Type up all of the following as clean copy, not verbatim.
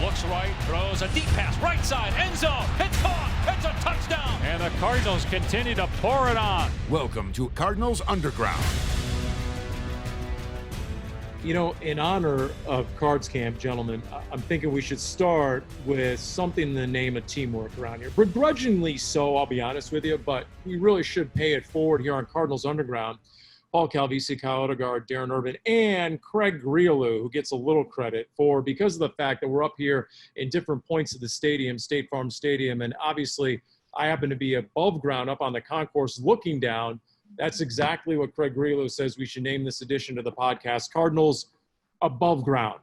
looks right, throws a deep pass, right side, end zone, it's caught, it's a touchdown. And the Cardinals continue to pour it on. Welcome to Cardinals Underground. You know, in honor of Cards Camp, gentlemen, I'm thinking we should start with something in the name of teamwork around here. Begrudgingly so, I'll be honest with you, but we really should pay it forward here on Cardinals Underground. Paul Calvisi, Kyle Odegard, Darren Irvin, and Craig Grialou, who gets a little credit for, because of the fact that we're up here in different points of the stadium, State Farm Stadium, and obviously I happen to be above ground up on the concourse looking down. That's exactly what Craig Grialou says we should name this edition of the podcast, Cardinals Above Ground.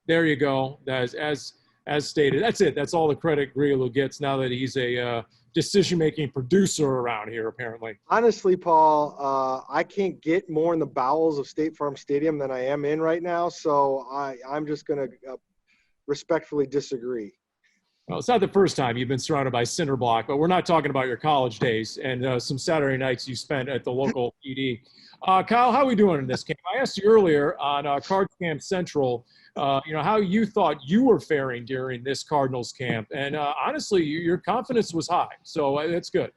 There you go. As stated. That's it. That's all the credit Grialou gets now that he's a decision-making producer around here, apparently. Honestly, Paul, I can't get more in the bowels of State Farm Stadium than I am in right now, so I'm just going to respectfully disagree. Well, it's not the first time you've been surrounded by cinder block, but we're not talking about your college days and some Saturday nights you spent at the local PD. Kyle, how are we doing in this camp? I asked you earlier on Cards Camp Central, how you thought you were faring during this Cardinals camp. And honestly, your confidence was high, so that's good.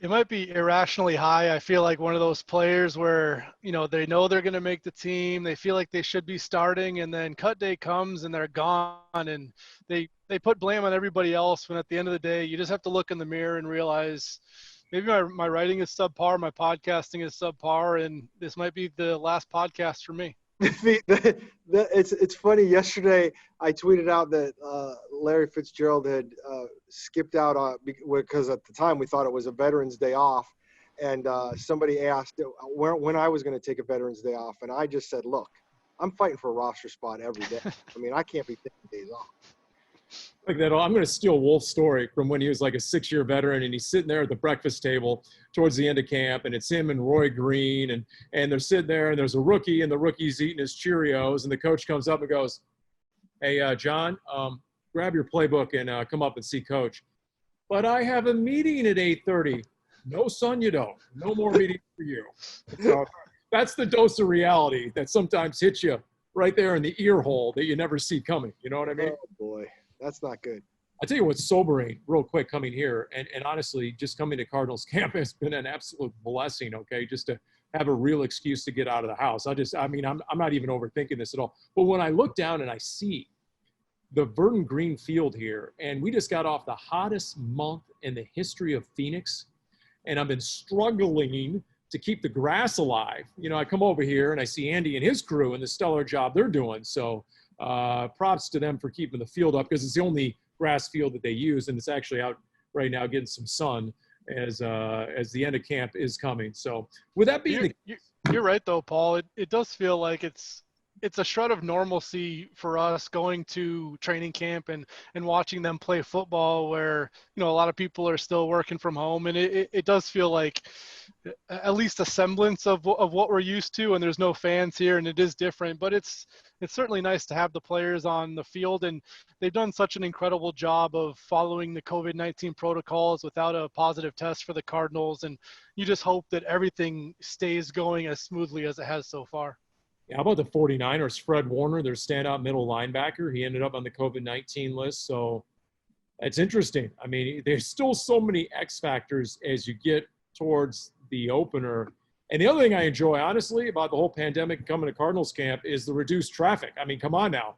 It might be irrationally high. I feel like one of those players where, they know they're going to make the team. They feel like they should be starting, and then cut day comes and they're gone, and they put blame on everybody else, when at the end of the day, you just have to look in the mirror and realize maybe my writing is subpar, my podcasting is subpar, and this might be the last podcast for me. It's funny. Yesterday, I tweeted out that Larry Fitzgerald had skipped out because at the time we thought it was a Veterans Day off, and somebody asked when I was going to take a Veterans Day off, and I just said, "Look, I'm fighting for a roster spot every day. I mean, I can't be taking days off." Like that, I'm going to steal Wolf's story from when he was like a 6-year veteran, and he's sitting there at the breakfast table towards the end of camp, and it's him and Roy Green, and they're sitting there, and there's a rookie, and the rookie's eating his Cheerios, and the coach comes up and goes, "Hey, John, grab your playbook and come up and see Coach." "But I have a meeting at 8:30. "No, son, you don't. No more meetings for you." So that's the dose of reality that sometimes hits you right there in the ear hole that you never see coming. You know what I mean? Oh, boy. That's not good. I'll tell you what's sobering real quick coming here, and honestly, just coming to Cardinals camp has been an absolute blessing, okay, just to have a real excuse to get out of the house. I'm not even overthinking this at all. But when I look down and I see the verdant green field here, and we just got off the hottest month in the history of Phoenix, and I've been struggling to keep the grass alive. I come over here and I see Andy and his crew and the stellar job they're doing. So props to them for keeping the field up, because it's the only grass field that they use, and it's actually out right now getting some sun as the end of camp is coming. So with that being you're right though, Paul. It does feel like it's a shred of normalcy for us going to training camp and watching them play football, where a lot of people are still working from home, and it does feel like at least a semblance of what we're used to, and there's no fans here, and it is different, but it's certainly nice to have the players on the field, and they've done such an incredible job of following the COVID-19 protocols without a positive test for the Cardinals, and you just hope that everything stays going as smoothly as it has so far. Yeah, how about the 49ers? Fred Warner, their standout middle linebacker, he ended up on the COVID-19 list, so it's interesting. I mean, there's still so many X factors as you get towards the opener. And the other thing I enjoy, honestly, about the whole pandemic coming to Cardinals camp is the reduced traffic. I mean, come on now.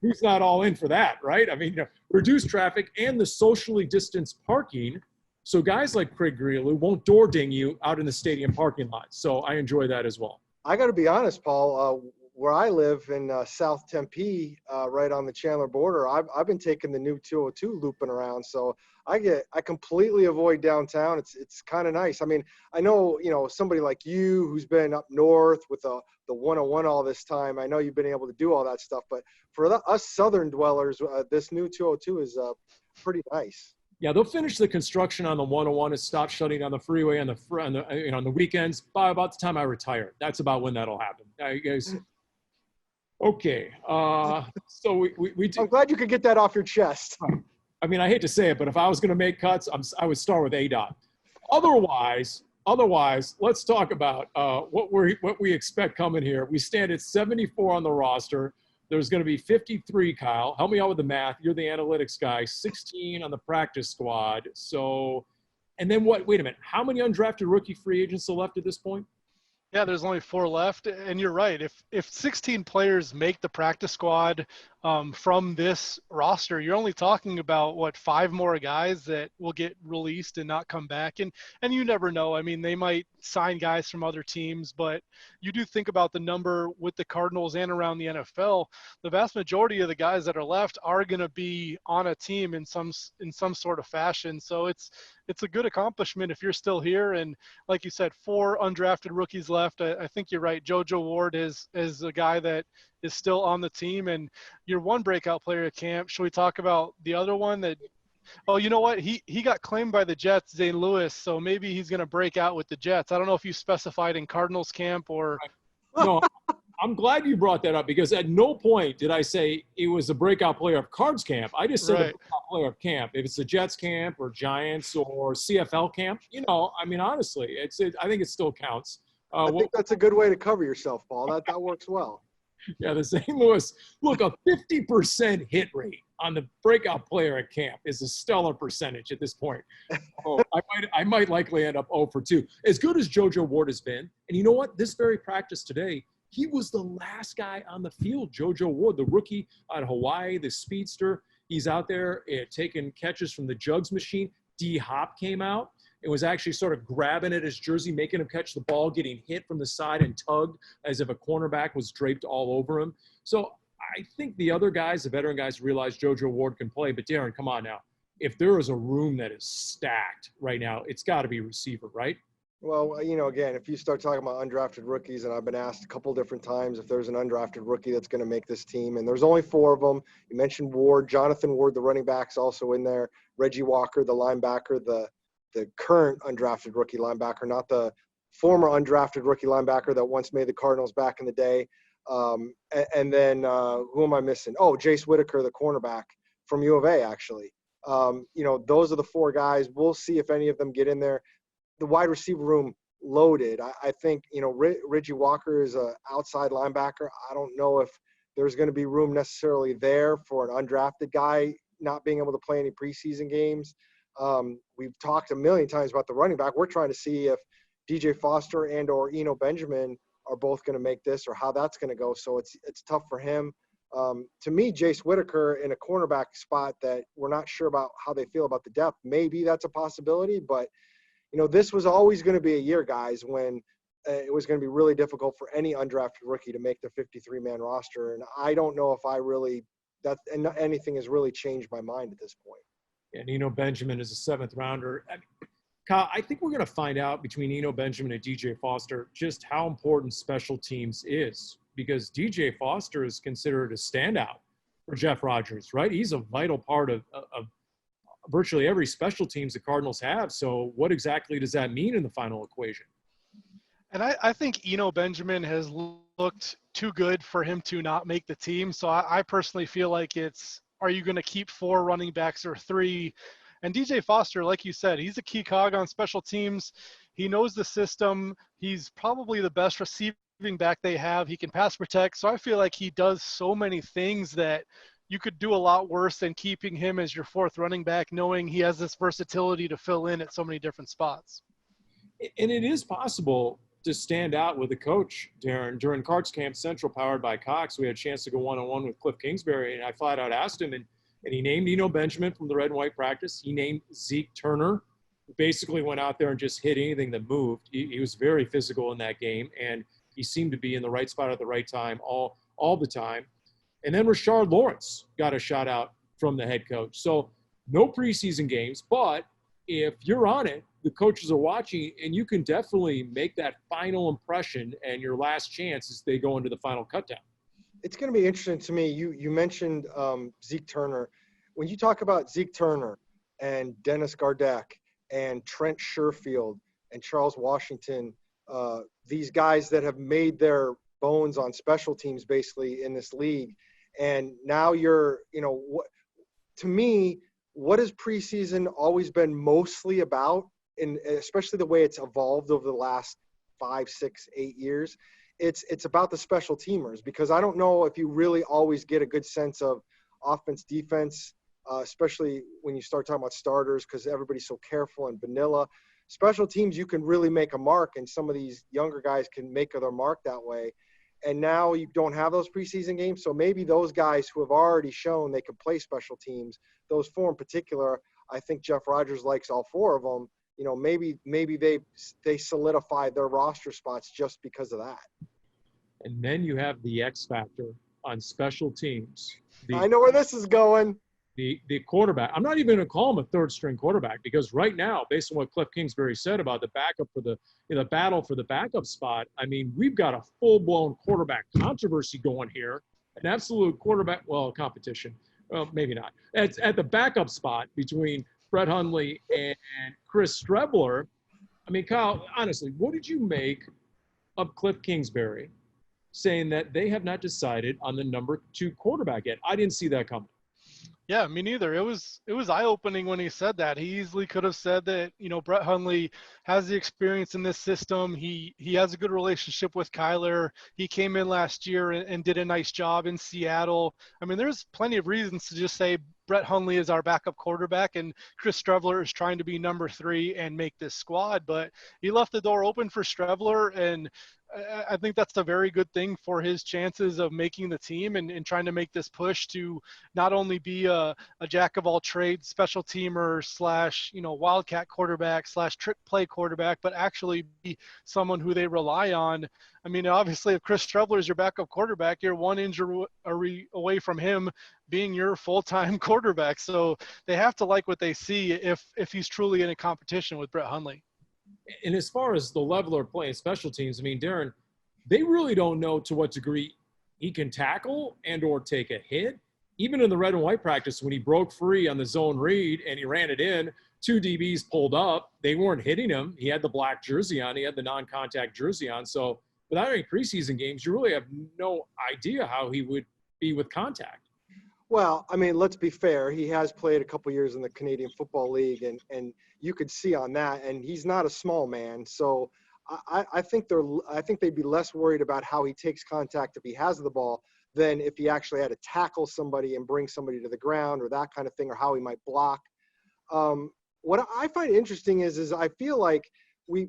Who's not all in for that, right? I mean, reduced traffic and the socially distanced parking, so guys like Craig Grialou won't door ding you out in the stadium parking lot. So I enjoy that as well. I got to be honest, Paul, where I live in South Tempe, right on the Chandler border, I've been taking the new 202 looping around. So I completely avoid downtown. It's kind of nice. I mean, I know, somebody like you who's been up north with the 101 all this time, I know you've been able to do all that stuff, but for us Southern dwellers, this new 202 is pretty nice. Yeah, they'll finish the construction on the 101 and stop shutting down the freeway on the weekends by about the time I retire. That's about when that'll happen. You guys. Okay. So we I'm glad you could get that off your chest. I mean, I hate to say it, but if I was going to make cuts, I would start with ADOT. Otherwise, let's talk about what we expect coming here. We stand at 74 on the roster. there's going to be 53, Kyle. Help me out with the math. You're the analytics guy. 16 on the practice squad. So, and then what? Wait a minute. How many undrafted rookie free agents are left at this point? Yeah, there's only 4 left, and you're right. If 16 players make the practice squad from this roster, you're only talking about 5 more guys that will get released and not come back. And you never know. I mean, they might sign guys from other teams, but you do think about the number with the Cardinals and around the NFL. The vast majority of the guys that are left are going to be on a team in some sort of fashion. So it's a good accomplishment if you're still here. And like you said, 4 undrafted rookies left. I think you're right. JoJo Ward is a guy that is still on the team, and you're one breakout player at camp. Should we talk about the other one that – oh, you know what? He got claimed by the Jets, Zane Lewis, so maybe he's going to break out with the Jets. I don't know if you specified in Cardinals camp or – No, I'm glad you brought that up because at no point did I say it was a breakout player of Cards camp. I just said a breakout player of camp. If it's the Jets camp or Giants or CFL camp, I mean, honestly, I think it still counts. I think that's a good way to cover yourself, Paul. That works well. Yeah, the St. Louis. Look, a 50% hit rate on the breakout player at camp is a stellar percentage at this point. Oh, I might likely end up 0 for 2. As good as JoJo Ward has been, and you know what? This very practice today, he was the last guy on the field, JoJo Ward, the rookie out of Hawaii, the speedster. He's out there taking catches from the jugs machine. D-Hop came out. It was actually sort of grabbing at his jersey, making him catch the ball, getting hit from the side and tugged as if a cornerback was draped all over him. So I think the other guys, the veteran guys, realize JoJo Ward can play. But, Darren, come on now. If there is a room that is stacked right now, it's got to be receiver, right? Well, again, if you start talking about undrafted rookies, and I've been asked a couple different times if there's an undrafted rookie that's going to make this team, and there's only 4 of them. You mentioned Ward, Jonathan Ward, the running back's also in there. Reggie Walker, the linebacker, the current undrafted rookie linebacker, not the former undrafted rookie linebacker that once made the Cardinals back in the day. And then who am I missing? Oh, Jace Whitaker, the cornerback from U of A, actually. Those are the 4 guys. We'll see if any of them get in there. The wide receiver room loaded. I think, Reggie Walker is an outside linebacker. I don't know if there's going to be room necessarily there for an undrafted guy not being able to play any preseason games. We've talked a million times about the running back. We're trying to see if DJ Foster and or Eno Benjamin are both going to make this or how that's going to go. So it's tough for him. To me, Jace Whitaker in a cornerback spot that we're not sure about how they feel about the depth, maybe that's a possibility. But, this was always going to be a year, guys, when it was going to be really difficult for any undrafted rookie to make the 53-man roster. And I don't know if anything has really changed my mind at this point. And Eno Benjamin is a 7th rounder. Kyle, I think we're going to find out between Eno Benjamin and DJ Foster just how important special teams is, because DJ Foster is considered a standout for Jeff Rodgers, right? He's a vital part of virtually every special teams the Cardinals have. So what exactly does that mean in the final equation? And I think Eno Benjamin has looked too good for him to not make the team. So I personally feel like are you going to keep 4 running backs or 3? And DJ Foster, like you said, he's a key cog on special teams. He knows the system. He's probably the best receiving back they have. He can pass protect. So I feel like he does so many things that you could do a lot worse than keeping him as your 4th running back, knowing he has this versatility to fill in at so many different spots. And it is possible to stand out with a coach, Darren. During Cards Camp Central, powered by Cox, we had a chance to go one-on-one with Kliff Kingsbury, and I flat out asked him, and he named Eno Benjamin from the red and white practice. He named Zeke Turner, who basically went out there and just hit anything that moved. He was very physical in that game, and he seemed to be in the right spot at the right time all the time. And then Rashard Lawrence got a shout out from the head coach. So no preseason games, but if you're on it, the coaches are watching, and you can definitely make that final impression and your last chance as they go into the final cutdown. It's going to be interesting to me. You mentioned Zeke Turner. When you talk about Zeke Turner and Dennis Gardeck and Trent Sherfield and Charles Washington, these guys that have made their bones on special teams basically in this league, and now to me, what has preseason always been mostly about, and especially the way it's evolved over the last 5, 6, 8 years, it's about the special teamers, because I don't know if you really always get a good sense of offense, defense, especially when you start talking about starters, because everybody's so careful and vanilla. Special teams, you can really make a mark, and some of these younger guys can make their mark that way. And now you don't have those preseason games, so maybe those guys who have already shown they can play special teams, those four in particular, I think Jeff Rodgers likes all four of them. You know, maybe they solidified their roster spots just because of that. And then you have the X factor on special teams. I know where this is going. The quarterback. I'm not even going to call him a third string quarterback, because right now, based on what Kliff Kingsbury said about the backup for the battle for the backup spot, I mean, we've got a full-blown quarterback controversy going here, an absolute quarterback, well, competition. Well, maybe not. It's at the backup spot between Brett Hundley and Chris Strebler. I mean, Kyle, honestly, what did you make of Kliff Kingsbury saying that they have not decided on the number 2 quarterback yet? I didn't see that coming. Yeah, me neither. It was eye-opening when he said that. He easily could have said that, you know, Brett Hundley has the experience in this system. He has a good relationship with Kyler. He came in last year and did a nice job in Seattle. I mean, there's plenty of reasons to just say Brett Hundley is our backup quarterback and Chris Strebler is trying to be number 3 and make this squad. But he left the door open for Strebler, and I think that's a very good thing for his chances of making the team and trying to make this push to not only be a jack of all trades special teamer / you know, wildcat quarterback / trick play quarterback, but actually be someone who they rely on. I mean, obviously, if Chris Strebler is your backup quarterback, you're one injury away from him being your full-time quarterback. So they have to like what they see if he's truly in a competition with Brett Hundley. And as far as the level of playing special teams, I mean, Darren, they really don't know to what degree he can tackle and or take a hit. Even in the red and white practice, when he broke free on the zone read and he ran it in, 2 DBs pulled up. They weren't hitting him. He had the black jersey on. He had the non-contact jersey on. So without any preseason games, you really have no idea how he would be with contact. Well, I mean, let's be fair. He has played a couple years in the Canadian Football League, and you could see on that. And he's not a small man, so I think they'd be less worried about how he takes contact if he has the ball than if he actually had to tackle somebody and bring somebody to the ground or that kind of thing, or how he might block. What I find interesting is I feel like we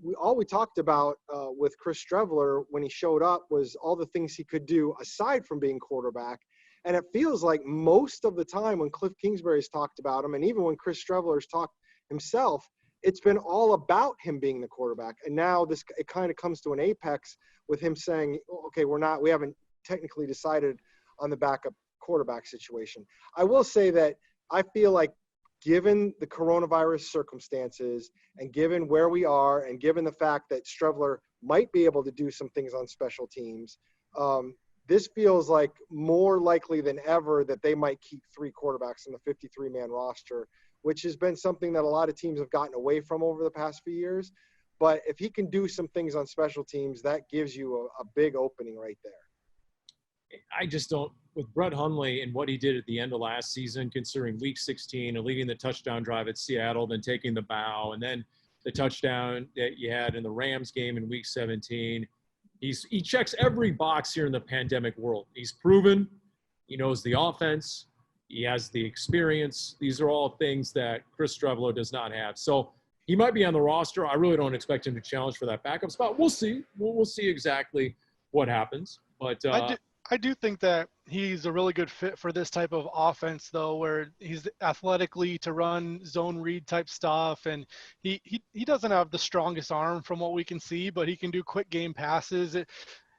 talked about with Chris Strebler when he showed up was all the things he could do aside from being quarterback. And it feels like most of the time when Kliff Kingsbury's talked about him, and even when Chris Strebler's talked himself, it's been all about him being the quarterback. And now it kind of comes to an apex with him saying, okay, we haven't technically decided on the backup quarterback situation. I will say that I feel like given the coronavirus circumstances and given where we are and given the fact that Strebler might be able to do some things on special teams, this feels like more likely than ever that they might keep 3 quarterbacks in the 53-man roster, which has been something that a lot of teams have gotten away from over the past few years. But if he can do some things on special teams, that gives you a big opening right there. I just don't – with Brett Hundley and what he did at the end of last season, considering Week 16 and leading the touchdown drive at Seattle, then taking the bow, and then the touchdown that you had in the Rams game in Week 17 – he checks every box here in the pandemic world. He's proven, he knows the offense, he has the experience. These are all things that Chris Strebler does not have. So he might be on the roster. I really don't expect him to challenge for that backup spot. We'll see. We'll see exactly what happens. But I do think that he's a really good fit for this type of offense, though, where he's athletically to run zone read type stuff. And he doesn't have the strongest arm from what we can see, but he can do quick game passes.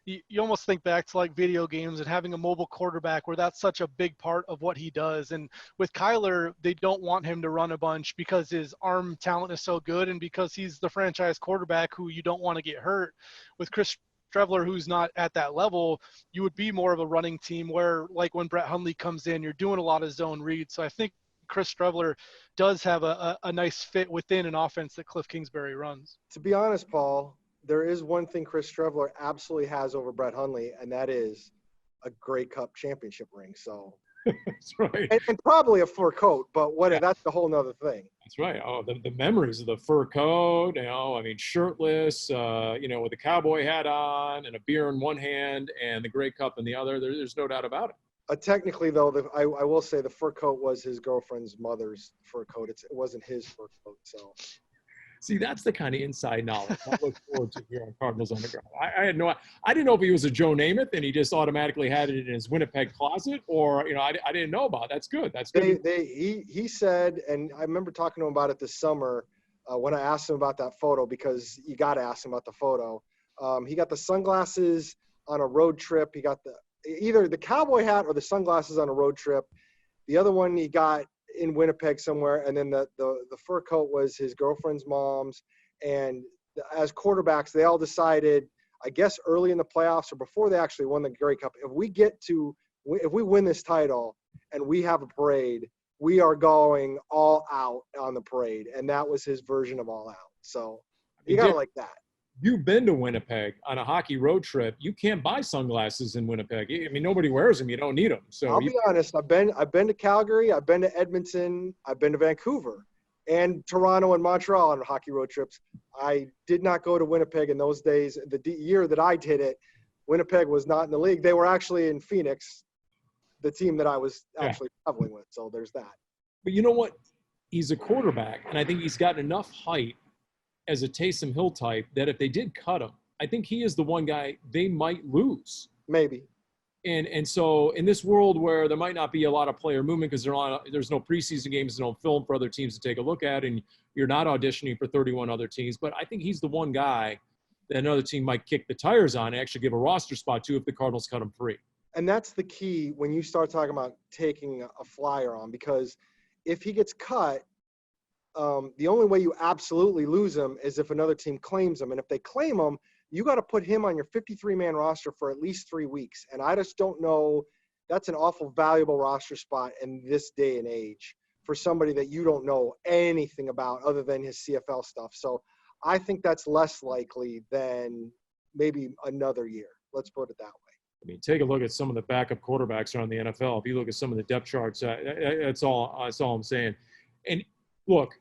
You almost think back to like video games and having a mobile quarterback where that's such a big part of what he does. And with Kyler, they don't want him to run a bunch because his arm talent is so good and because he's the franchise quarterback who you don't want to get hurt. With Chris Strebler, who's not at that level, you would be more of a running team where, like when Brett Hundley comes in, you're doing a lot of zone reads. So I think Chris Strebler does have a nice fit within an offense that Kliff Kingsbury runs. To be honest, Paul, there is one thing Chris Strebler absolutely has over Brett Hundley, and that is a Grey Cup championship ring. So That's right. and probably a fur coat, but that's the whole nother thing. That's right. Oh, the memories of the fur coat, I mean, shirtless, with a cowboy hat on and a beer in one hand and the Grey Cup in the other. There's no doubt about it. Technically, though, I will say the fur coat was his girlfriend's mother's fur coat. It wasn't his fur coat. So, see, that's the kind of inside knowledge I look forward to here on Cardinals Underground. I didn't know if he was a Joe Namath and he just automatically had it in his Winnipeg closet, or I didn't know about it. That's good. That's good. He said, and I remember talking to him about it this summer when I asked him about that photo, because you got to ask him about the photo. He got the sunglasses on a road trip. He got either the cowboy hat or the sunglasses on a road trip. The other one he got in Winnipeg somewhere, and then the fur coat was his girlfriend's mom's. And as quarterbacks, they all decided, I guess early in the playoffs or before they actually won the Grey Cup, if we win this title and we have a parade, we are going all out on the parade. And that was his version of all out. So you gotta like that. You've been to Winnipeg on a hockey road trip. You can't buy sunglasses in Winnipeg. I mean, nobody wears them. You don't need them. So I'll be honest. I've been to Calgary. I've been to Edmonton. I've been to Vancouver, and Toronto and Montreal on hockey road trips. I did not go to Winnipeg in those days. The year that I did it, Winnipeg was not in the league. They were actually in Phoenix, the team that I was actually traveling with. So there's that. But you know what? He's a quarterback, and I think he's got enough height as a Taysom Hill type that if they did cut him, I think he is the one guy they might lose. Maybe. And so in this world where there might not be a lot of player movement because there's no preseason games, no film for other teams to take a look at, and you're not auditioning for 31 other teams, but I think he's the one guy that another team might kick the tires on and actually give a roster spot to if the Cardinals cut him free. And that's the key when you start talking about taking a flyer on, because if he gets cut, the only way you absolutely lose him is if another team claims him. And if they claim him, you got to put him on your 53-man roster for at least 3 weeks. And I just don't know. That's an awful valuable roster spot in this day and age for somebody that you don't know anything about other than his CFL stuff. So I think that's less likely than maybe another year. Let's put it that way. I mean, take a look at some of the backup quarterbacks around the NFL. If you look at some of the depth charts, that's all I'm saying. And look,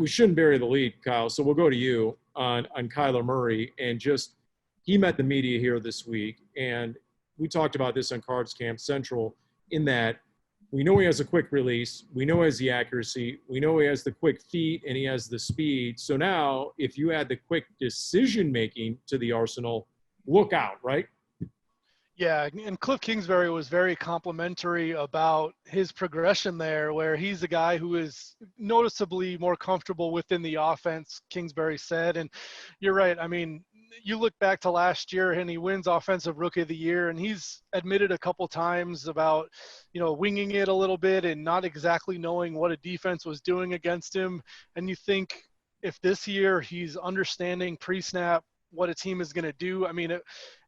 we shouldn't bury the lead, Kyle, so we'll go to you on Kyler Murray. And just he met the media here this week, and we talked about this on Cards Camp Central in that we know he has a quick release, we know he has the accuracy, we know he has the quick feet, and he has the speed. So now if you add the quick decision-making to the arsenal, look out, right? Yeah, and Kliff Kingsbury was very complimentary about his progression there, where he's a guy who is noticeably more comfortable within the offense, Kingsbury said. And you're right. I mean, you look back to last year and he wins Offensive Rookie of the Year, and he's admitted a couple times about, winging it a little bit and not exactly knowing what a defense was doing against him. And you think if this year he's understanding pre-snap what a team is going to do. I mean,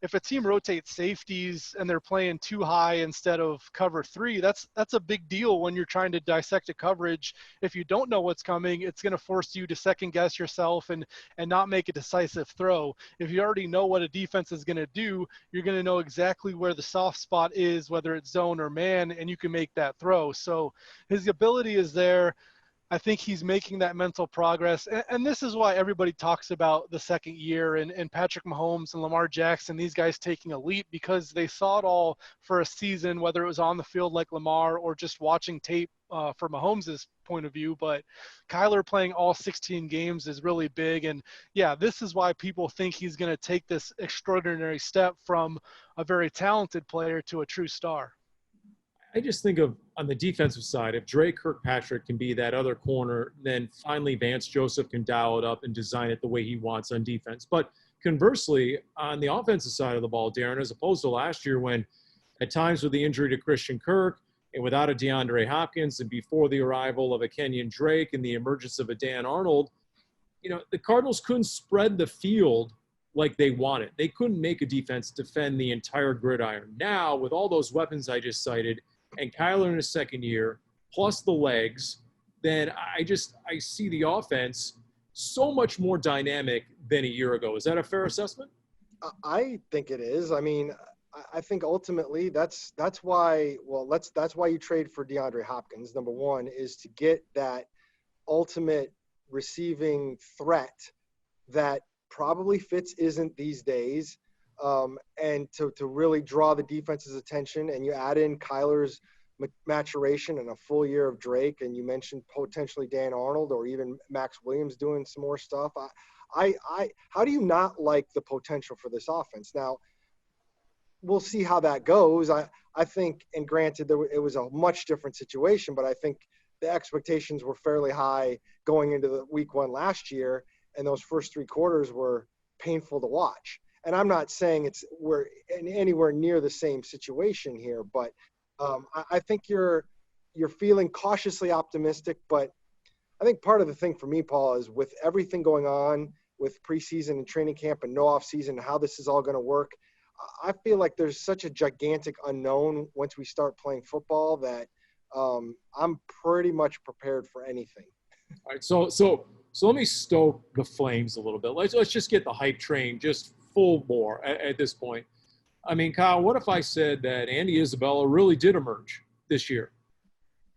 if a team rotates safeties and they're playing too high instead of cover 3, that's a big deal when you're trying to dissect a coverage. If you don't know what's coming, it's going to force you to second guess yourself and not make a decisive throw. If you already know what a defense is going to do, you're going to know exactly where the soft spot is, whether it's zone or man, and you can make that throw. So his ability is there. I think he's making that mental progress. And this is why everybody talks about the second year and Patrick Mahomes and Lamar Jackson, these guys taking a leap because they saw it all for a season, whether it was on the field like Lamar or just watching tape for Mahomes' point of view. But Kyler playing all 16 games is really big. And yeah, this is why people think he's going to take this extraordinary step from a very talented player to a true star. I just think of on the defensive side, if Dre Kirkpatrick can be that other corner, then finally Vance Joseph can dial it up and design it the way he wants on defense. But conversely, on the offensive side of the ball, Darren, as opposed to last year when at times with the injury to Christian Kirk and without a DeAndre Hopkins and before the arrival of a Kenyon Drake and the emergence of a Dan Arnold, the Cardinals couldn't spread the field like they wanted. They couldn't make a defense defend the entire gridiron. Now, with all those weapons I just cited, and Kyler in his second year, plus the legs, then I see the offense so much more dynamic than a year ago. Is that a fair assessment? I think it is. I mean, I think ultimately that's why you trade for DeAndre Hopkins. Number one is to get that ultimate receiving threat that probably Fitz isn't these days, and to really draw the defense's attention. And you add in Kyler's maturation and a full year of Drake, and you mentioned potentially Dan Arnold or even Max Williams doing some more stuff. How do you not like the potential for this offense? Now, we'll see how that goes. I think, and granted, it was a much different situation, but I think the expectations were fairly high going into the week one last year, and those first three quarters were painful to watch. And I'm not saying we're anywhere near the same situation here, but I think you're feeling cautiously optimistic. But I think part of the thing for me, Paul, is with everything going on with preseason and training camp and no off season, how this is all going to work, I feel like there's such a gigantic unknown once we start playing football that I'm pretty much prepared for anything. All right, so let me stoke the flames a little bit. Let's just get the hype train just full bore at this point. I mean, Kyle, what if I said that Andy Isabella really did emerge this year?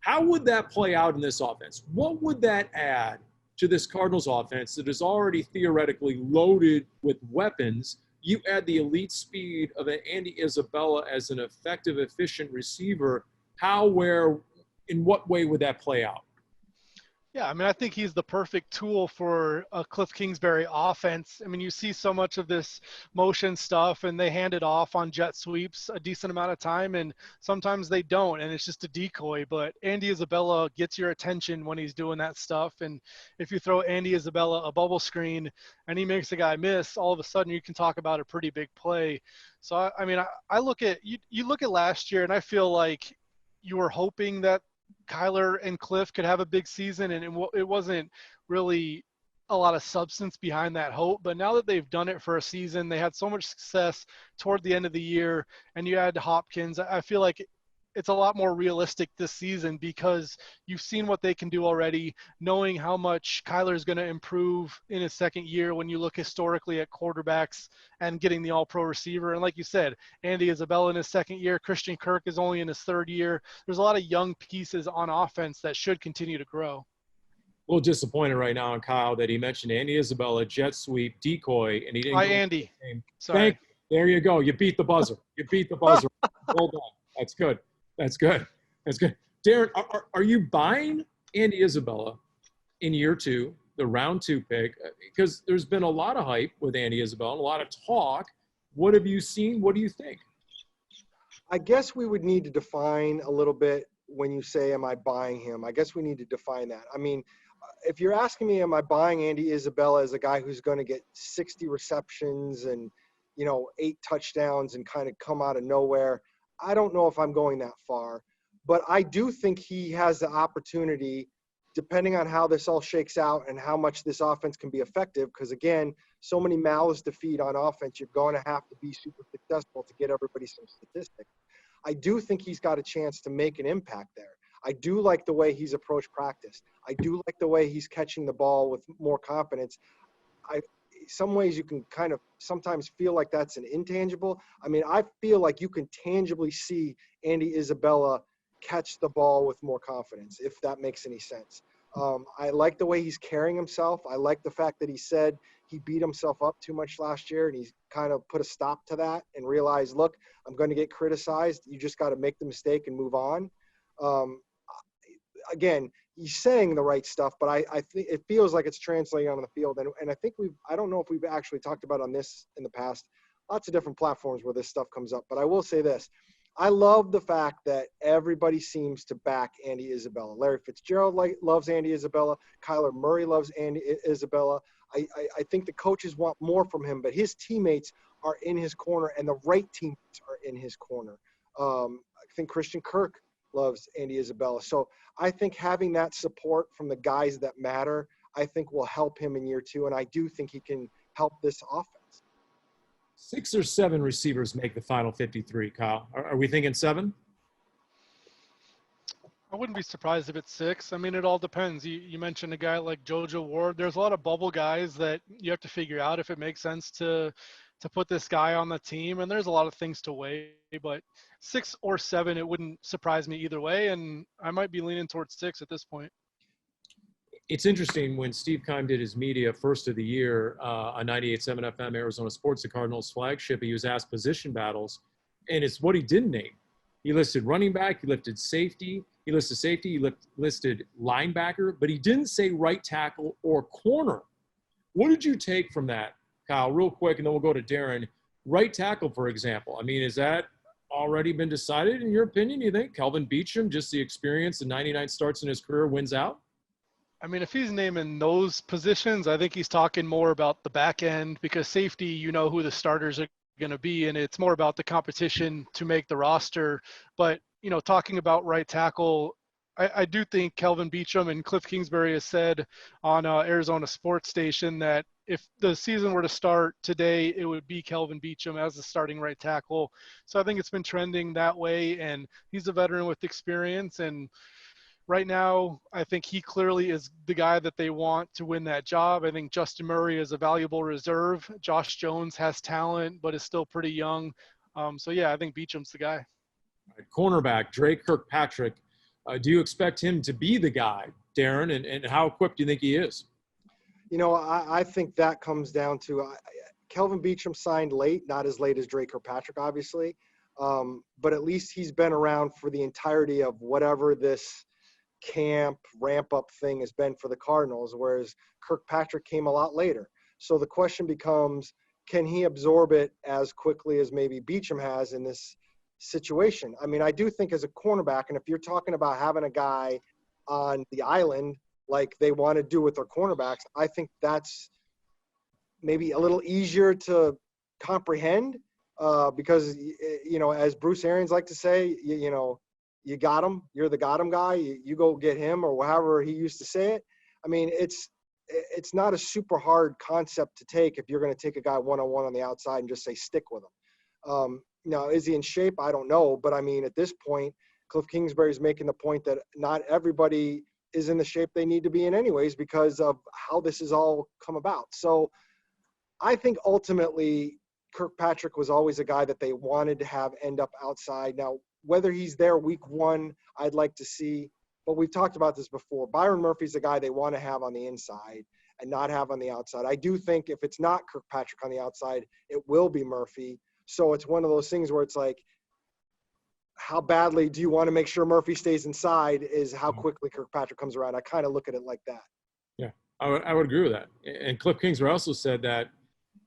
How would that play out in this offense? What would that add to this Cardinals offense that is already theoretically loaded with weapons? You add the elite speed of an Andy Isabella as an effective, efficient receiver. How, where, in what way would that play out? Yeah, I mean, I think he's the perfect tool for a Kliff Kingsbury offense. I mean, you see so much of this motion stuff, and they hand it off on jet sweeps a decent amount of time, and sometimes they don't, and it's just a decoy. But Andy Isabella gets your attention when he's doing that stuff, and if you throw Andy Isabella a bubble screen and he makes a guy miss, all of a sudden you can talk about a pretty big play. So, I mean, I look at – you look at last year, and I feel like you were hoping that Kyler and Kliff could have a big season, and it wasn't really a lot of substance behind that hope. But now that they've done it for a season, they had so much success toward the end of the year, and you add Hopkins, I feel like it's a lot more realistic this season because you've seen what they can do already, knowing how much Kyler is going to improve in his second year when you look historically at quarterbacks and getting the all-pro receiver. And like you said, Andy Isabella in his second year, Christian Kirk is only in his third year. There's a lot of young pieces on offense that should continue to grow. A little disappointed right now in Kyle that he mentioned Andy Isabella, jet sweep, decoy, and he didn't. Hi, Andy. Sorry. There you go. You beat the buzzer. Well done. That's good. That's good. Darren, are you buying Andy Isabella in year two, the round 2 pick? Because there's been a lot of hype with Andy Isabella, a lot of talk. What have you seen? What do you think? I guess we would need to define a little bit when you say, am I buying him? I guess we need to define that. I mean, if you're asking me, am I buying Andy Isabella as a guy who's going to get 60 receptions and, 8 touchdowns and kind of come out of nowhere, I don't know if I'm going that far, but I do think he has the opportunity, depending on how this all shakes out and how much this offense can be effective, because, again, so many mouths to feed on offense, you're going to have to be super successful to get everybody some statistics. I do think he's got a chance to make an impact there. I do like the way he's approached practice. I do like the way he's catching the ball with more confidence. Some ways you can kind of sometimes feel like that's an intangible. I mean, I feel like you can tangibly see Andy Isabella catch the ball with more confidence, if that makes any sense. I like the way he's carrying himself. I like the fact that he said he beat himself up too much last year, and he's kind of put a stop to that and realized, look, I'm going to get criticized. You just got to make the mistake and move on. Again, he's saying the right stuff, but I think it feels like it's translating on the field. And I think I don't know if we've actually talked about on this in the past, lots of different platforms where this stuff comes up. But I will say this. I love the fact that everybody seems to back Andy Isabella. Larry Fitzgerald loves Andy Isabella. Kyler Murray loves Andy Isabella. I think the coaches want more from him, but his teammates are in his corner, and the right teammates are in his corner. I think Christian Kirk loves Andy Isabella. So I think having that support from the guys that matter, I think will help him in year 2. And I do think he can help this offense. 6 or 7 receivers make the final 53, Kyle. Are we thinking 7? I wouldn't be surprised if it's 6. I mean, it all depends. You mentioned a guy like JoJo Ward. There's a lot of bubble guys that you have to figure out if it makes sense to to put this guy on the team. And there's a lot of things to weigh, but 6 or 7, it wouldn't surprise me either way. And I might be leaning towards 6 at this point. It's interesting when Steve Keim did his media first of the year on 98.7 FM Arizona Sports, the Cardinals flagship. He was asked position battles, and it's what he didn't name. He listed running back, he listed safety, he listed linebacker, but he didn't say right tackle or corner. What did you take from that, Kyle, real quick, and then we'll go to Darren? Right tackle, for example. I mean, is that already been decided in your opinion? You think Kelvin Beachum, just the experience, the 99 starts in his career, wins out? I mean, if he's naming those positions, I think he's talking more about the back end, because safety, you know who the starters are going to be, and it's more about the competition to make the roster. But, you know, talking about right tackle, I do think Kelvin Beachum and Kliff Kingsbury has said on Arizona Sports Station that if the season were to start today, it would be Kelvin Beachum as the starting right tackle. So I think it's been trending that way, and he's a veteran with experience. And right now, I think he clearly is the guy that they want to win that job. I think Justin Murray is a valuable reserve. Josh Jones has talent, but is still pretty young. So, yeah, I think Beachum's the guy. Cornerback, Drake Kirkpatrick. Do you expect him to be the guy, Darren, and how equipped do you think he is? You know, I think that comes down to Kelvin Beachum signed late, not as late as Drake Kirkpatrick, obviously. But at least he's been around for the entirety of whatever this camp ramp-up thing has been for the Cardinals, whereas Kirkpatrick came a lot later. So the question becomes, can he absorb it as quickly as maybe Beachum has in this situation? I mean, I do think as a cornerback, and if you're talking about having a guy on the island like they want to do with their cornerbacks, I think that's maybe a little easier to comprehend because, you know, as Bruce Arians like to say, you know, you got him, you're the got him guy, you go get him, or however he used to say it. I mean, it's not a super hard concept to take if you're going to take a guy one-on-one on the outside and just say stick with him. Now, is he in shape? I don't know. But, I mean, at this point, Kliff Kingsbury is making the point that not everybody is in the shape they need to be in anyways because of how this has all come about. So I think ultimately Kirkpatrick was always a guy that they wanted to have end up outside. Now, whether he's there week 1, I'd like to see. But we've talked about this before. Byron Murphy's a guy they want to have on the inside and not have on the outside. I do think if it's not Kirkpatrick on the outside, it will be Murphy. So it's one of those things where it's like, how badly do you want to make sure Murphy stays inside is how quickly Kirkpatrick comes around. I kind of look at it like that. Yeah, I would agree with that. And Kliff Kingsbury also said that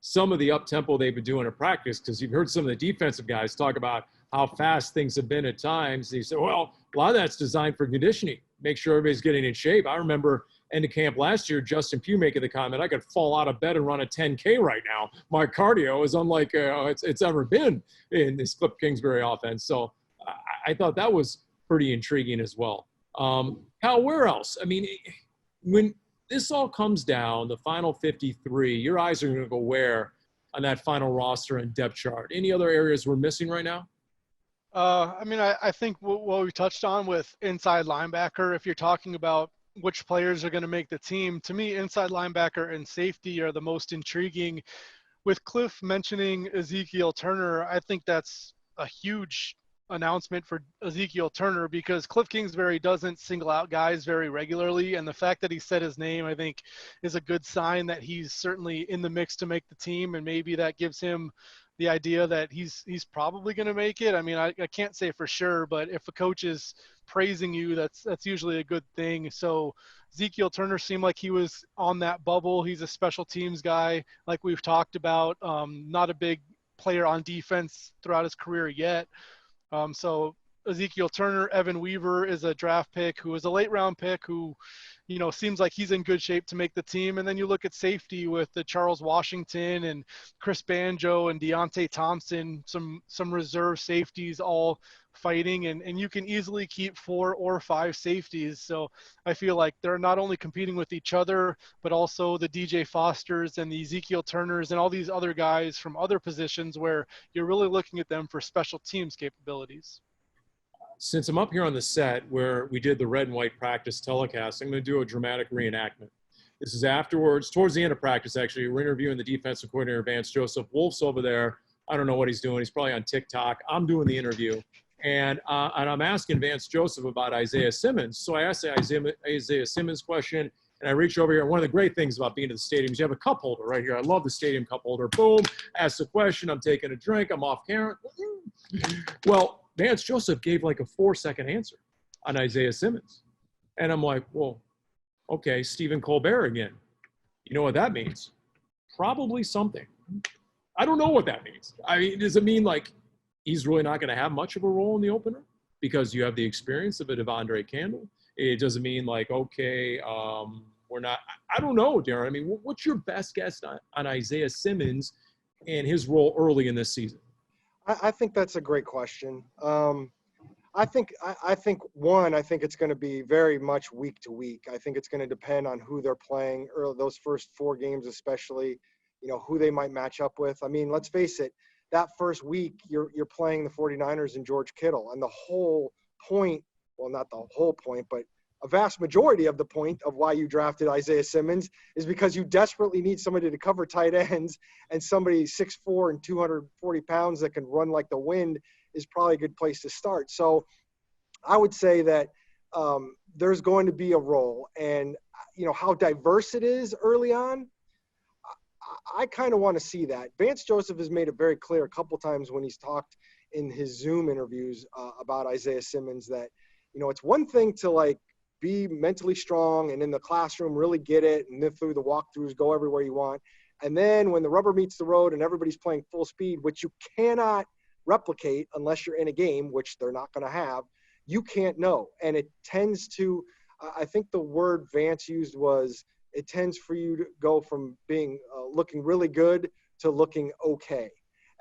some of the up-tempo they've been doing in practice, because you've heard some of the defensive guys talk about how fast things have been at times. He said, well, a lot of that's designed for conditioning, make sure everybody's getting in shape. I remember end of camp last year, Justin Pugh making the comment, I could fall out of bed and run a 10K right now. My cardio is unlike it's ever been in this Kliff Kingsbury offense. So I thought that was pretty intriguing as well. Kyle, where else? I mean, when this all comes down, the final 53, your eyes are going to go where on that final roster and depth chart? Any other areas we're missing right now? I mean, I think what we touched on with inside linebacker, if you're talking about which players are going to make the team, to me, inside linebacker and safety are the most intriguing. With Kliff mentioning Ezekiel Turner, I think that's a huge announcement for Ezekiel Turner because Kliff Kingsbury doesn't single out guys very regularly, and the fact that he said his name, I think, is a good sign that he's certainly in the mix to make the team, and maybe that gives him the idea that he's probably going to make it. I mean, I can't say for sure, but if a coach is praising you, that's usually a good thing. So Ezekiel Turner seemed like he was on that bubble. He's a special teams guy, like we've talked about. Not a big player on defense throughout his career yet. So Ezekiel Turner, Evan Weaver is a draft pick who is a late round pick who, you know, seems like he's in good shape to make the team. And then you look at safety with the Charles Washington and Chris Banjo and Deontay Thompson, some reserve safeties all fighting, and you can easily keep 4 or 5 safeties. So I feel like they're not only competing with each other, but also the DJ Fosters and the Ezekiel Turners and all these other guys from other positions where you're really looking at them for special teams capabilities. Since I'm up here on the set where we did the red and white practice telecast, I'm going to do a dramatic reenactment. This is afterwards, towards the end of practice, actually. We're interviewing the defensive coordinator, Vance Joseph. Wolf's over there. I don't know what he's doing. He's probably on TikTok. I'm doing the interview. And I'm asking Vance Joseph about Isaiah Simmons. So I asked the Isaiah Simmons question, and I reach over here. And one of the great things about being at the stadium is you have a cup holder right here. I love the stadium cup holder. Boom, ask the question. I'm taking a drink. I'm off camera. Well, Vance Joseph gave like a 4-second answer on Isaiah Simmons. And I'm like, well, okay, Stephen Colbert again. You know what that means? Probably something. I don't know what that means. I mean, does it mean like he's really not going to have much of a role in the opener because you have the experience of a Devondre Campbell? It doesn't mean like, okay, we're not – I don't know, Darren. I mean, what's your best guess on Isaiah Simmons and his role early in this season? I think that's a great question. I think it's going to be very much week to week. I think it's going to depend on who they're playing, or those first 4 games especially, who they might match up with. I mean, let's face it, that first week you're playing the 49ers and George Kittle, and the whole point, well, not the whole point, but a vast majority of the point of why you drafted Isaiah Simmons is because you desperately need somebody to cover tight ends, and somebody 6'4" and 240 pounds that can run like the wind is probably a good place to start. So I would say that there's going to be a role, and how diverse it is early on, I kind of want to see that. Vance Joseph has made it very clear a couple times when he's talked in his Zoom interviews about Isaiah Simmons that, it's one thing to like be mentally strong and in the classroom really get it and then through the walkthroughs go everywhere you want. And then when the rubber meets the road and everybody's playing full speed, which you cannot replicate unless you're in a game, which they're not going to have, you can't know. And it tends to, I think the word Vance used was, it tends for you to go from being looking really good to looking okay.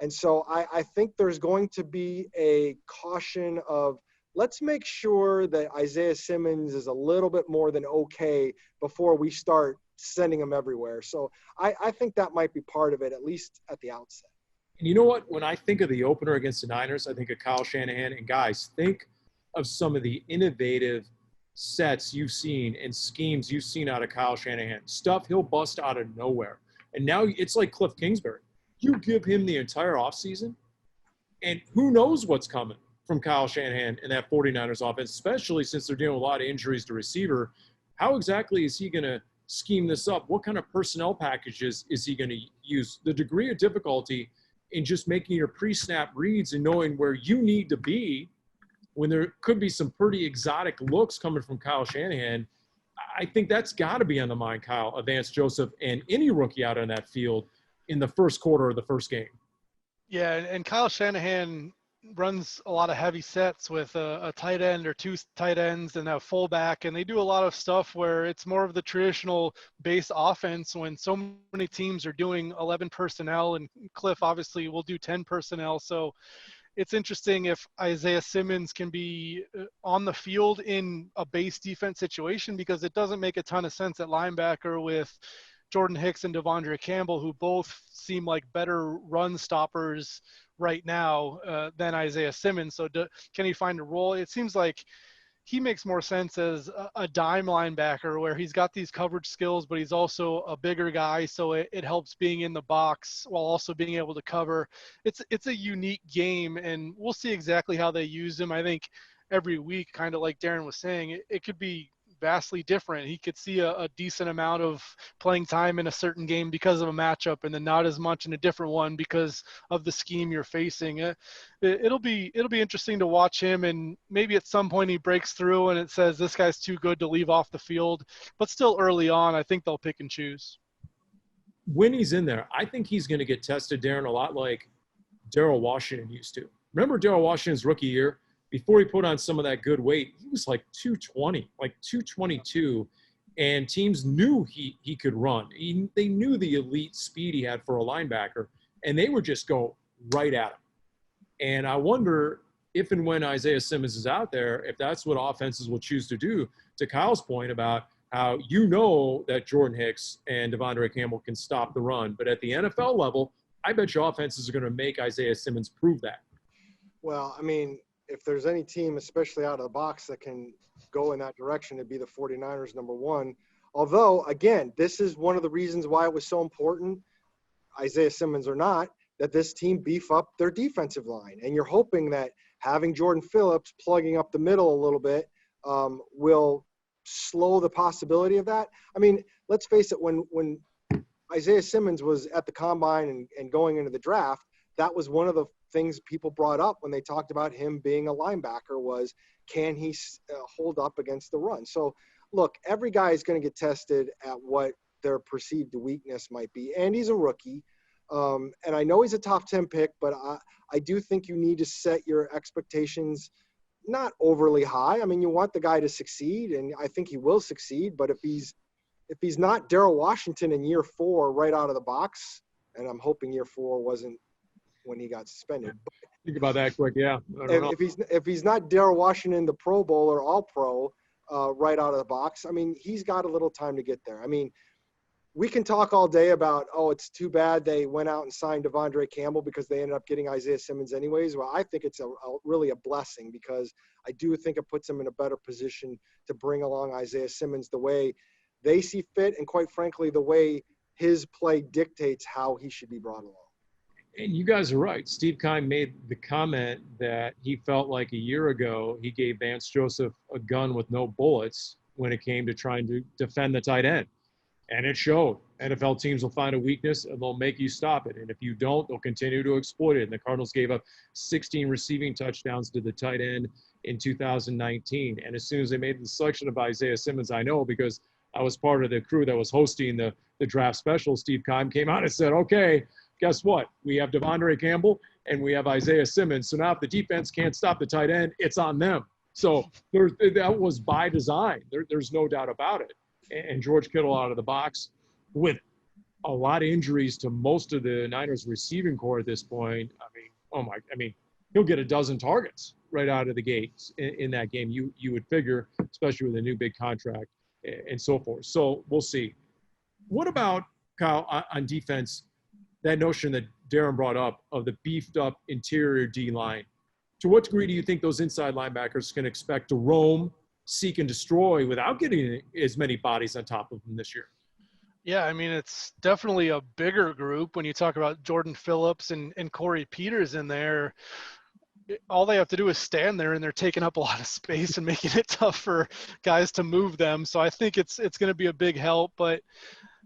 And so I think there's going to be a caution of, let's make sure that Isaiah Simmons is a little bit more than okay before we start sending him everywhere. So I think that might be part of it, at least at the outset. And you know what? When I think of the opener against the Niners, I think of Kyle Shanahan. And guys, think of some of the innovative sets you've seen and schemes you've seen out of Kyle Shanahan. Stuff he'll bust out of nowhere. And now it's like Kliff Kingsbury. You give him the entire offseason, and who knows what's coming from Kyle Shanahan and that 49ers offense, especially since they're dealing with a lot of injuries to receiver. How exactly is he going to scheme this up? What kind of personnel packages is he going to use? The degree of difficulty in just making your pre-snap reads and knowing where you need to be when there could be some pretty exotic looks coming from Kyle Shanahan. I think that's got to be on the mind, Kyle, of Vance Joseph and any rookie out on that field in the first quarter of the first game. Yeah, and Kyle Shanahan runs a lot of heavy sets with a tight end or 2 tight ends and a fullback, and they do a lot of stuff where it's more of the traditional base offense when so many teams are doing 11 personnel, and Kliff obviously will do 10 personnel. So it's interesting if Isaiah Simmons can be on the field in a base defense situation, because it doesn't make a ton of sense at linebacker with Jordan Hicks and Devondre Campbell, who both seem like better run stoppers right now than Isaiah Simmons. So can he find a role? It seems like he makes more sense as a dime linebacker where he's got these coverage skills, but he's also a bigger guy. So it helps being in the box while also being able to cover. It's a unique game, and we'll see exactly how they use him. I think every week, kind of like Darren was saying, it could be vastly different. He could see a decent amount of playing time in a certain game because of a matchup, and then not as much in a different one because of the scheme you're facing. It'll be interesting to watch him, and maybe at some point he breaks through and it says this guy's too good to leave off the field. But still early on, I think they'll pick and choose. When he's in there, I think he's going to get tested, Darren, a lot like Darryl Washington used to. Remember Darryl Washington's rookie year? Before he put on some of that good weight, he was like 220, like 222, and teams knew he could run. They knew the elite speed he had for a linebacker, and they would just go right at him. And I wonder if and when Isaiah Simmons is out there, if that's what offenses will choose to do, to Kyle's point about how that Jordan Hicks and Devondre Campbell can stop the run. But at the NFL level, I bet you offenses are going to make Isaiah Simmons prove that. Well, I mean, if there's any team, especially out of the box, that can go in that direction, it'd be the 49ers, number one. Although, again, this is one of the reasons why it was so important, Isaiah Simmons or not, that this team beef up their defensive line. And you're hoping that having Jordan Phillips plugging up the middle a little bit will slow the possibility of that. I mean, let's face it, when Isaiah Simmons was at the combine and going into the draft, that was one of the things people brought up when they talked about him being a linebacker was, can he hold up against the run? So, look, every guy is going to get tested at what their perceived weakness might be. And he's a rookie. And I know he's a top 10 pick, but I do think you need to set your expectations not overly high. I mean, you want the guy to succeed, and I think he will succeed. But if he's not Darrell Washington in year 4 right out of the box, and I'm hoping year 4 wasn't when he got suspended. But think about that quick, yeah. If he's not Darrell Washington, the Pro Bowl or All Pro right out of the box, I mean, he's got a little time to get there. I mean, we can talk all day about, oh, it's too bad they went out and signed Devondre Campbell because they ended up getting Isaiah Simmons anyways. Well, I think it's really a blessing because I do think it puts them in a better position to bring along Isaiah Simmons the way they see fit and, quite frankly, the way his play dictates how he should be brought along. And you guys are right. Steve Keim made the comment that he felt like a year ago he gave Vance Joseph a gun with no bullets when it came to trying to defend the tight end. And it showed. NFL teams will find a weakness and they'll make you stop it. And if you don't, they'll continue to exploit it. And the Cardinals gave up 16 receiving touchdowns to the tight end in 2019. And as soon as they made the selection of Isaiah Simmons, I know because I was part of the crew that was hosting the draft special, Steve Keim came out and said, okay, guess what? We have Devondre Campbell and we have Isaiah Simmons. So now if the defense can't stop the tight end, it's on them. So that was by design. There's no doubt about it. And George Kittle out of the box with a lot of injuries to most of the Niners receiving core at this point. I mean, he'll get a dozen targets right out of the gates in that game. You would figure, especially with a new big contract and so forth. So we'll see. What about, Kyle, on defense, that notion that Darren brought up of the beefed up interior D line? To what degree do you think those inside linebackers can expect to roam, seek and destroy without getting as many bodies on top of them this year? Yeah, I mean, it's definitely a bigger group when you talk about Jordan Phillips and Corey Peters in there. All they have to do is stand there, and they're taking up a lot of space and making it tough for guys to move them. So I think it's going to be a big help. But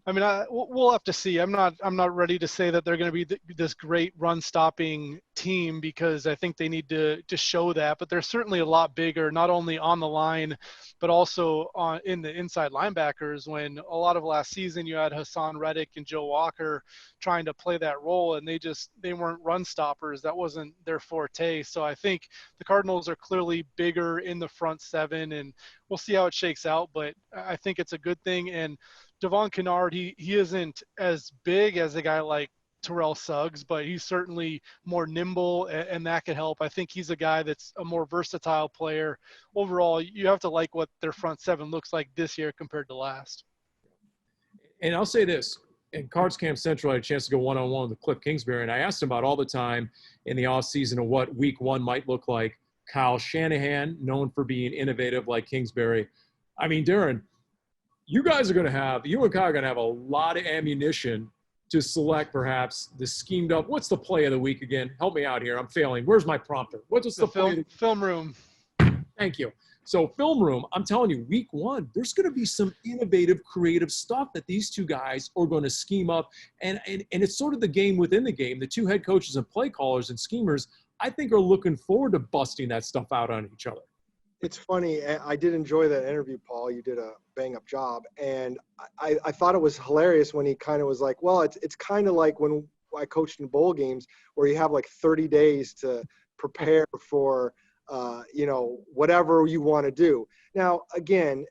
I mean, we'll have to see. I'm not ready to say that they're going to be this great run-stopping team because I think they need to show that. But they're certainly a lot bigger, not only on the line, but also in the inside linebackers. When a lot of last season you had Hassan Reddick and Joe Walker trying to play that role, and they weren't run stoppers. That wasn't their forte. So I think the Cardinals are clearly bigger in the front seven, and we'll see how it shakes out. But I think it's a good thing. And Devon Kennard, he isn't as big as a guy like Terrell Suggs, but he's certainly more nimble, and that could help. I think he's a guy that's a more versatile player. Overall, you have to like what their front seven looks like this year compared to last. And I'll say this, in Cards Camp Central, I had a chance to go one-on-one with Kliff Kingsbury, and I asked him about all the time in the offseason of what week one might look like. Kyle Shanahan, known for being innovative like Kingsbury. I mean, Darren, you and Kyle are going to have a lot of ammunition to select perhaps the schemed up. What's the play of the week again? Help me out here. I'm failing. Where's my prompter? What's the film room? Thank you. So film room, I'm telling you, week one, there's going to be some innovative, creative stuff that these two guys are going to scheme up. And it's sort of the game within the game. The two head coaches and play callers and schemers, I think, are looking forward to busting that stuff out on each other. It's funny. I did enjoy that interview, Paul. You did a bang-up job. And I thought it was hilarious when he kind of was like, well, it's kind of like when I coached in bowl games where you have like 30 days to prepare for, whatever you want to do. Now, again,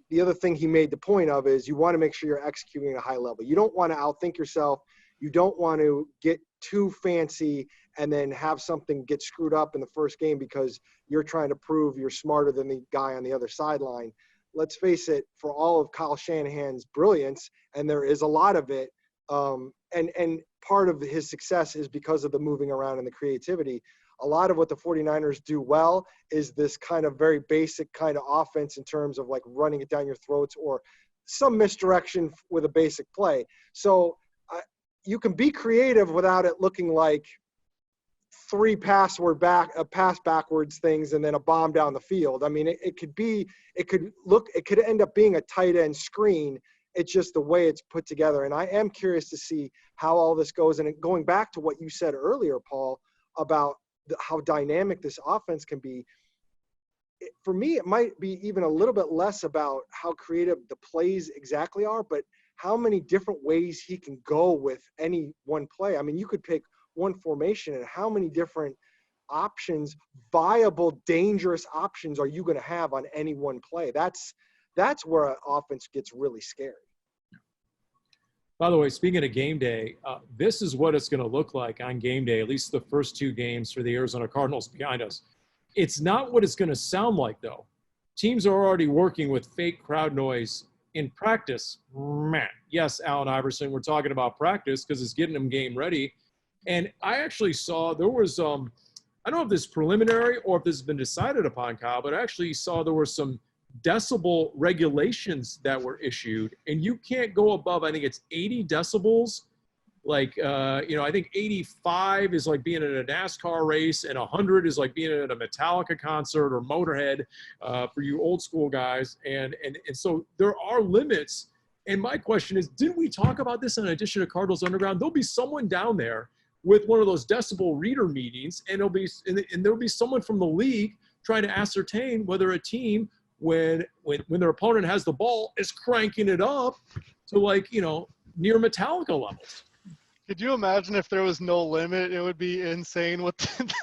the other thing he made the point of is you want to make sure you're executing at a high level. You don't want to outthink yourself. You don't want to get too fancy and then have something get screwed up in the first game because you're trying to prove you're smarter than the guy on the other sideline. Let's face it, for all of Kyle Shanahan's brilliance, and there is a lot of it, and part of his success is because of the moving around and the creativity. A lot of what the 49ers do well is this kind of very basic kind of offense in terms of like running it down your throats or some misdirection with a basic play. So you can be creative without it looking like three pass backwards things and then a bomb down the field. I mean, it could end up being a tight end screen. It's just the way it's put together. And I am curious to see how all this goes. And going back to what you said earlier, Paul, about how dynamic this offense can be, for me, it might be even a little bit less about how creative the plays exactly are, but how many different ways he can go with any one play. I mean, you could pick one formation and how many different options, viable, dangerous options are you going to have on any one play? That's where an offense gets really scary. By the way, speaking of game day, this is what it's going to look like on game day, at least the first two games for the Arizona Cardinals behind us. It's not what it's going to sound like, though. Teams are already working with fake crowd noise in practice. Man, yes, Allen Iverson, we're talking about practice because it's getting them game ready. And I actually saw there was, I don't know if this is preliminary or if this has been decided upon, Kyle, but I actually saw there were some decibel regulations that were issued, and you can't go above, I think it's 80 decibels. Like, I think 85 is like being in a NASCAR race, and 100 is like being at a Metallica concert or Motorhead for you old school guys. And so there are limits. And my question is, didn't we talk about this in addition to Cardinals Underground? There'll be someone down there with one of those decibel reader meetings, and there'll be someone from the league trying to ascertain whether a team, when their opponent has the ball, is cranking it up to near Metallica levels. Could you imagine if there was no limit? It would be insane what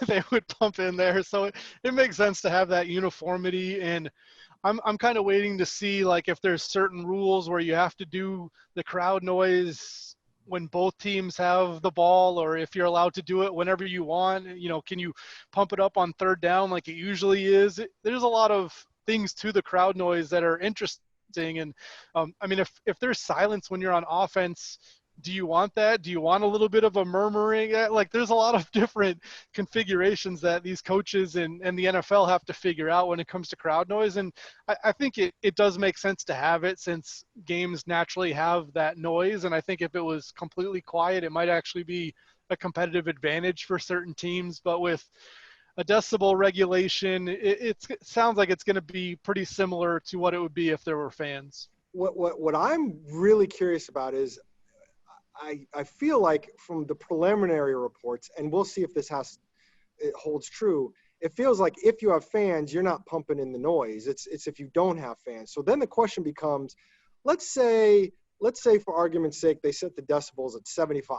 they would pump in there. So it makes sense to have that uniformity. And I'm kind of waiting to see if there's certain rules where you have to do the crowd noise when both teams have the ball, or if you're allowed to do it whenever you want. Can you pump it up on third down like it usually is? There's a lot of things to the crowd noise that are interesting. And if there's silence when you're on offense, do you want that? Do you want a little bit of a murmuring? There's a lot of different configurations that these coaches and the NFL have to figure out when it comes to crowd noise. And I think it does make sense to have it, since games naturally have that noise. And I think if it was completely quiet, it might actually be a competitive advantage for certain teams. But with a decibel regulation, it sounds like it's going to be pretty similar to what it would be if there were fans. What I'm really curious about is, I feel like from the preliminary reports, and we'll see if it holds true, it feels like if you have fans, you're not pumping in the noise. It's if you don't have fans. So then the question becomes, let's say for argument's sake, they set the decibels at 75.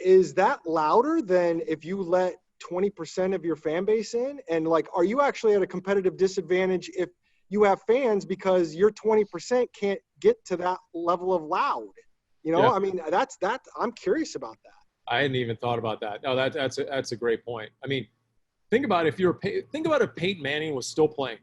Is that louder than if you let 20% of your fan base in? And are you actually at a competitive disadvantage if you have fans because your 20% can't get to that level of loud? Yeah. I mean, that's I'm curious about that. I hadn't even thought about that. No, that's a great point. I mean, think about if Peyton Manning was still playing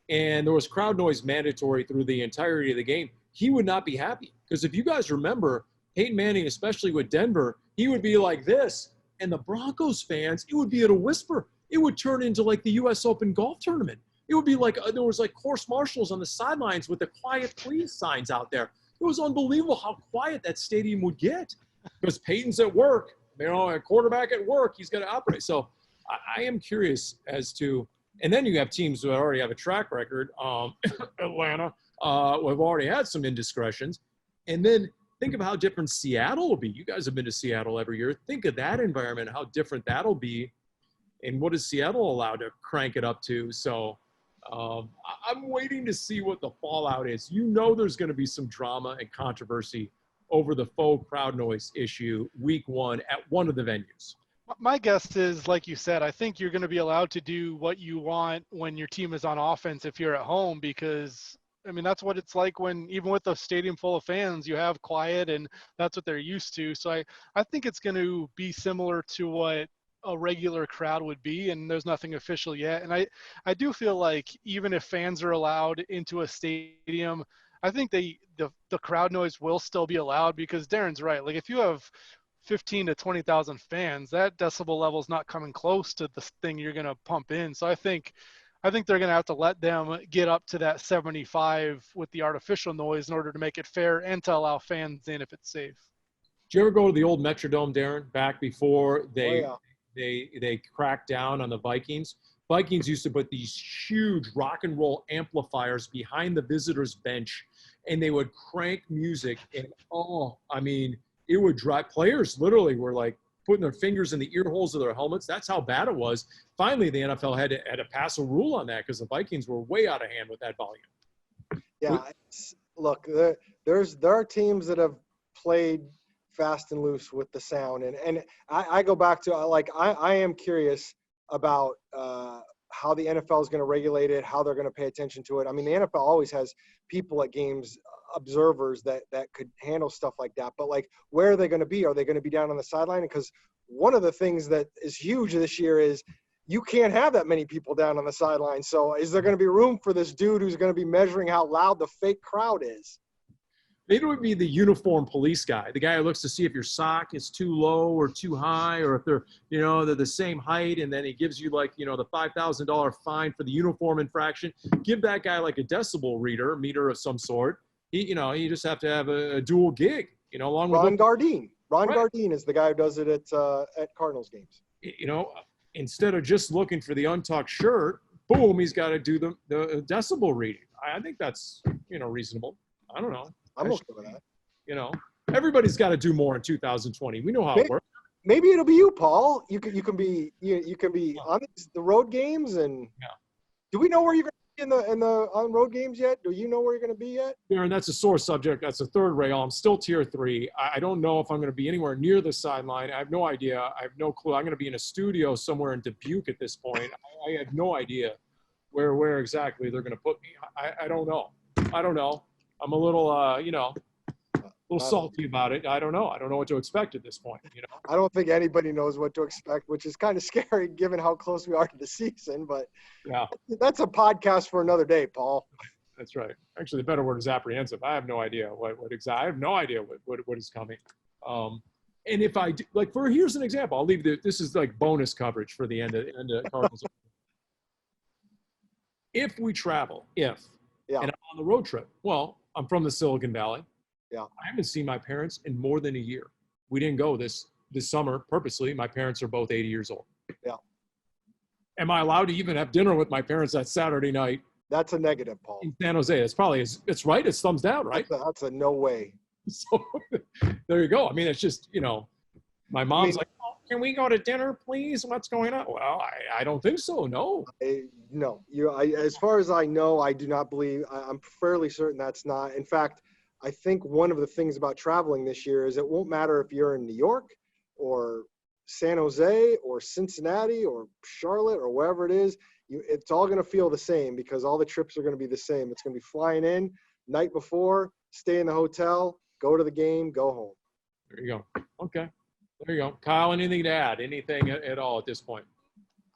and there was crowd noise mandatory through the entirety of the game, he would not be happy. Because if you guys remember, Peyton Manning, especially with Denver, he would be like this, and the Broncos fans, it would be at a whisper. It would turn into like the U.S. Open golf tournament. It would be like there was course marshals on the sidelines with the quiet please signs out there. It was unbelievable how quiet that stadium would get because Peyton's at work, a quarterback at work, he's got to operate. So I am curious as to, and then you have teams that already have a track record, Atlanta, who have already had some indiscretions. And then think of how different Seattle will be. You guys have been to Seattle every year. Think of that environment, how different that'll be. And what is Seattle allowed to crank it up to? So I'm waiting to see what the fallout is. There's going to be some drama and controversy over the faux crowd noise issue week 1 at one of the venues. My guess is, like you said, I think you're going to be allowed to do what you want when your team is on offense if you're at home, because that's what it's like when, even with a stadium full of fans, you have quiet, and that's what they're used to. So I think it's going to be similar to what a regular crowd would be, and there's nothing official yet. And I do feel like even if fans are allowed into a stadium, I think the crowd noise will still be allowed, because Darren's right. If you have 15 to 20,000 fans, that decibel level is not coming close to the thing you're going to pump in. So I think I think they're going to have to let them get up to that 75 with the artificial noise in order to make it fair and to allow fans in if it's safe. Did you ever go to the old Metrodome, Darren, back before they cracked down on the Vikings? Vikings used to put these huge rock and roll amplifiers behind the visitors' bench, and they would crank music. And, it would drive – players literally were like putting their fingers in the ear holes of their helmets. That's how bad it was. Finally, the NFL had to pass a rule on that because the Vikings were way out of hand with that volume. Yeah, look, there are teams that have played fast and loose with the sound, and I go back to I am curious about how the NFL is going to regulate it, how they're going to pay attention to it. I mean, the NFL always has people at games, observers that could handle stuff like that. But where are they going to be? Are they going to be down on the sideline? Because one of the things that is huge this year is you can't have that many people down on the sideline. So is there going to be room for this dude who's going to be measuring how loud the fake crowd is? Maybe it would be the uniform police guy, the guy who looks to see if your sock is too low or too high, or if they're the same height, and then he gives you the $5,000 fine for the uniform infraction. Give that guy a decibel meter of some sort. You just have to have a dual gig, along with Gardine. Gardine is the guy who does it at Cardinals games. Instead of just looking for the untucked shirt, boom, he's got to do the decibel reading. I think that's reasonable. I don't know. I'm okay with that. Everybody's got to do more in 2020. We know how it works. Maybe it'll be you, Paul. You can be on the road games, and do we know where you're going to be in the on road games yet? Do you know where you're going to be yet? Darren, that's a sore subject. That's a third rail. I'm still tier 3. I don't know if I'm going to be anywhere near the sideline. I have no idea. I have no clue. I'm going to be in a studio somewhere in Dubuque at this point. I have no idea where exactly they're going to put me. I don't know. I'm a little, salty about it. I don't know. I don't know what to expect at this point. I don't think anybody knows what to expect, which is kind of scary given how close we are to the season. But yeah, that's a podcast for another day, Paul. That's right. Actually, the better word is apprehensive. I have no idea what exactly. I have no idea what is coming. And if I do, here's an example. I'll leave this is bonus coverage for the end of Cardinals. If we travel, and I'm on the road trip, well, I'm from the Silicon Valley. Yeah. I haven't seen my parents in more than a year. We didn't go this summer purposely. My parents are both 80 years old. Yeah. Am I allowed to even have dinner with my parents that Saturday night? That's a negative, Paul. In San Jose. It's right. It's thumbs down, right? That's a no way. So there you go. I mean, it's just, my mom's oh, can we go to dinner, please? What's going on? Well, I don't think so. No. No. As far as I know, I do not believe. I'm fairly certain that's not. In fact, I think one of the things about traveling this year is it won't matter if you're in New York or San Jose or Cincinnati or Charlotte or wherever it is. It's all going to feel the same because all the trips are going to be the same. It's going to be flying in night before, stay in the hotel, go to the game, go home. There you go. Okay. There you go. Kyle, anything to add? Anything at all at this point?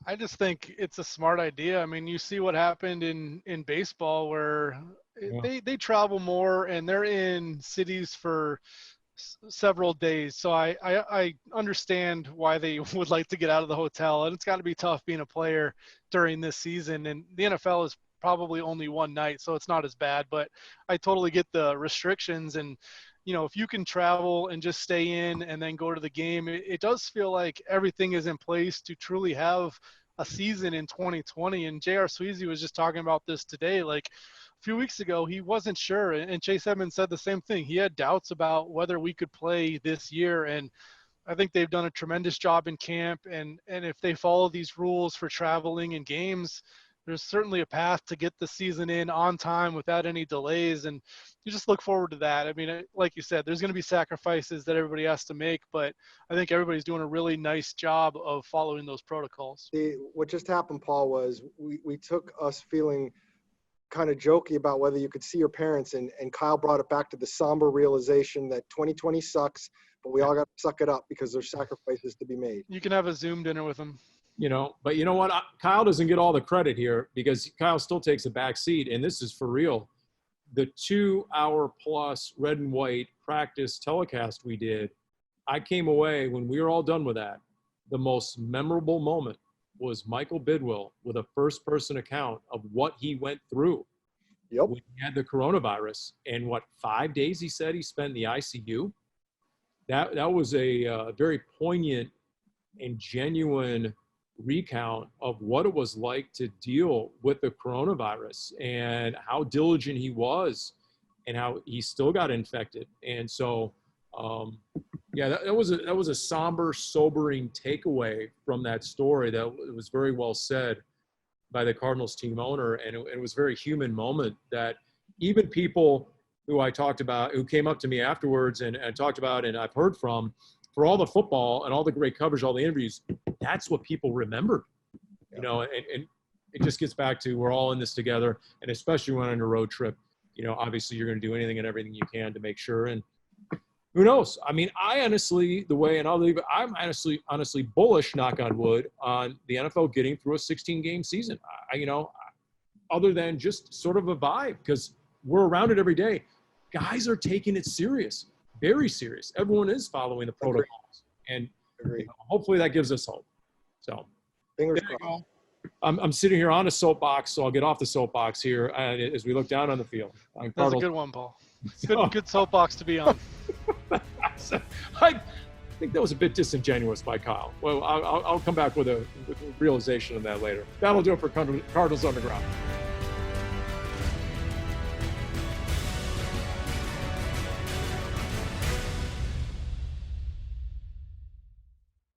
I just think it's a smart idea. I mean, you see what happened in baseball where they travel more and they're in cities for several days. So I understand why they would like to get out of the hotel, and it's got to be tough being a player during this season. And the NFL is probably only one night, so it's not as bad, but I totally get the restrictions. And if you can travel and just stay in and then go to the game, it does feel like everything is in place to truly have a season in 2020. And J.R. Sweezy was just talking about this today. A few weeks ago, he wasn't sure. And Chase Edmonds said the same thing. He had doubts about whether we could play this year. And I think they've done a tremendous job in camp. And if they follow these rules for traveling and games, there's certainly a path to get the season in on time without any delays. And you just look forward to that. I mean, like you said, there's going to be sacrifices that everybody has to make, but I think everybody's doing a really nice job of following those protocols. What just happened, Paul, was we took us feeling kind of jokey about whether you could see your parents, and Kyle brought it back to the somber realization that 2020 sucks, but we all got to suck it up because there's sacrifices to be made. You can have a Zoom dinner with them. But you know what? Kyle doesn't get all the credit here because Kyle still takes a back seat, and this is for real. The 2-hour-plus red and white practice telecast we did, I came away when we were all done with that. The most memorable moment was Michael Bidwill with a first-person account of what he went through Yep. when he had the coronavirus. And 5 days he said he spent in the ICU? That was a very poignant and genuine recount of what it was like to deal with the coronavirus and how diligent he was and how he still got infected. And so, that was a somber, sobering takeaway from that story. That it was very well said by the Cardinals team owner, and it was a very human moment that even people who I talked about, who came up to me afterwards and talked about, and I've heard from, for all the football and all the great coverage, all the interviews, that's what people remembered, and it just gets back to we're all in this together, and especially when on a road trip, obviously you're going to do anything and everything you can to make sure. And who knows? I mean, I'm honestly bullish, knock on wood, on the NFL getting through a 16-game season. Other than just sort of a vibe, because we're around it every day. Guys are taking it serious, very serious. Everyone is following the protocols, and hopefully that gives us hope. So, Fingers crossed. I'm sitting here on a soapbox, so I'll get off the soapbox here as we look down on the field. That's a good one, Paul. Good soapbox to be on. I think that was a bit disingenuous by Kyle. Well, I'll come back with a realization of that later. That'll do it for Cardinals Underground.